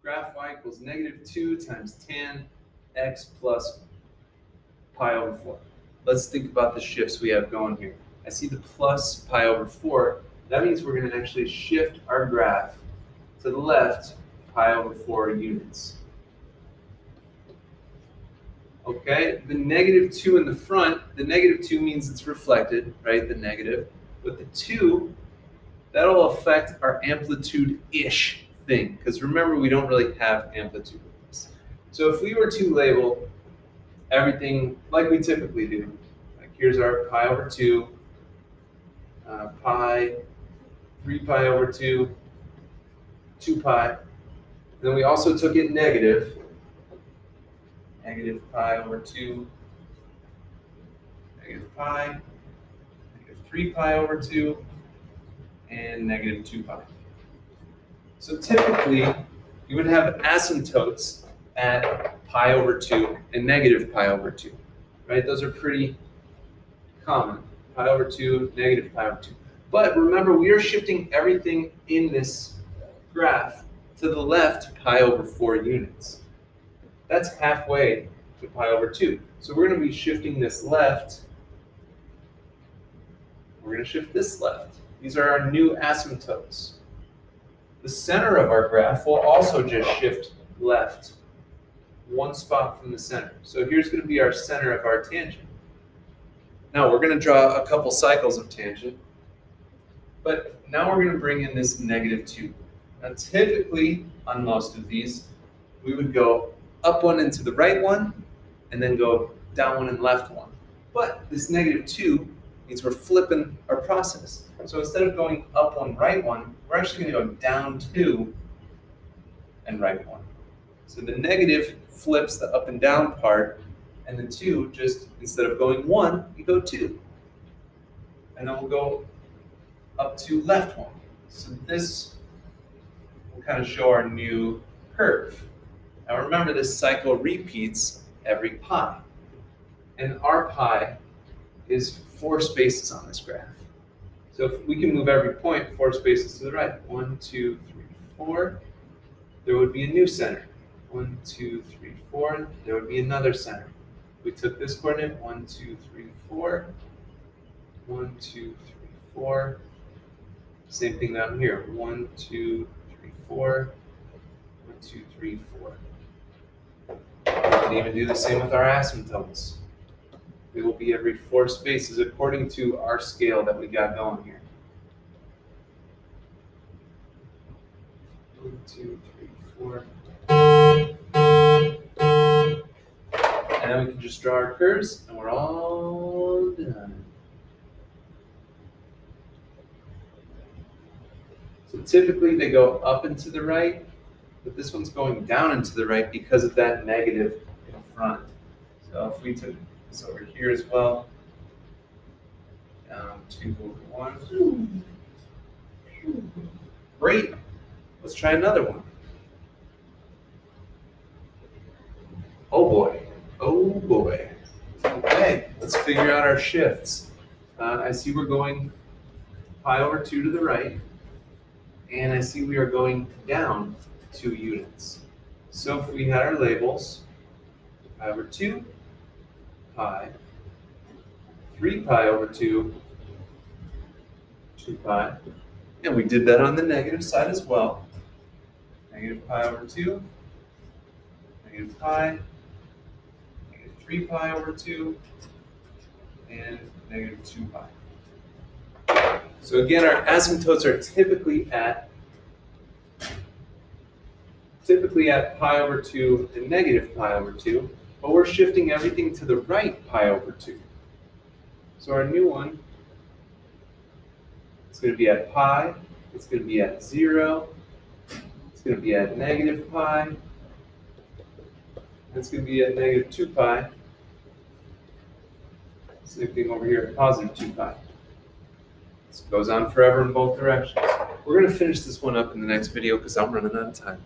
graph y equals -2 times tan x plus pi over 4. Let's think about the shifts we have going here. I see the plus pi over 4. That means we're going to actually shift our graph to the left pi over 4 units. Okay, the -2 in the front, the -2 means it's reflected, right, the negative. But the 2, that'll affect our amplitude-ish thing, because remember, we don't really have amplitude with this. So if we were to label everything like we typically do, like here's our pi over 2, pi, 3 pi over 2, 2 pi. Then we also took it negative pi over 2, negative pi, negative 3 pi over 2, and negative 2 pi. So typically, you would have asymptotes at pi over 2 and negative pi over 2, right? Those are pretty common, pi over 2, negative pi over 2. But remember, we are shifting everything in this graph to the left pi over 4 units. That's halfway to pi over 2. So we're going to be shifting this left. We're going to shift this left. These are our new asymptotes. The center of our graph will also just shift left one spot from the center. So here's going to be our center of our tangent. Now we're going to draw a couple cycles of tangent, but now we're going to bring in this -2. Now typically on most of these, we would go up one into the right one, and then go down one and left one. But this -2 means we're flipping our process. So instead of going up one, right one, we're actually going to go down 2 and right 1. So the negative flips the up and down part, and the 2 just, instead of going 1, you go 2. And then we'll go up to left 1. So this will kind of show our new curve. Now remember, this cycle repeats every pi. And our pi is 4 spaces on this graph. So if we can move every point 4 spaces to the right, 1, 2, 3, 4, there would be a new center. 1, 2, 3, 4, there would be another center. We took this coordinate, 1, 2, 3, 4, 1, 2, 3, 4. Same thing down here, 1, 2, 3, 4, 1, 2, 3, 4. We can even do the same with our asymptotes. It will be every 4 spaces according to our scale that we got going here. 1, 2, 3, 4. And then we can just draw our curves, and we're all done. So typically they go up and to the right, but this one's going down and to the right because of that negative in front. So if we took this over here as well, down 2 over 1. Great. Let's try another one. Oh boy. Oh boy. Okay, let's figure out our shifts. I see we're going pi over 2 to the right, and I see we are going down 2 units. So if we had our labels, pi over 2, pi, 3 pi over 2, 2 pi, and we did that on the negative side as well. Negative pi over 2, negative pi, negative 3 pi over 2, and negative 2 pi. So again, our asymptotes are typically at pi over 2 and negative pi over 2, but we're shifting everything to the right pi over 2. So our new one, it's going to be at pi, it's going to be at 0, it's going to be at negative pi, it's going to be at negative 2 pi. Same thing over here at positive 2 pi. This goes on forever in both directions. We're going to finish this one up in the next video because I'm running out of time.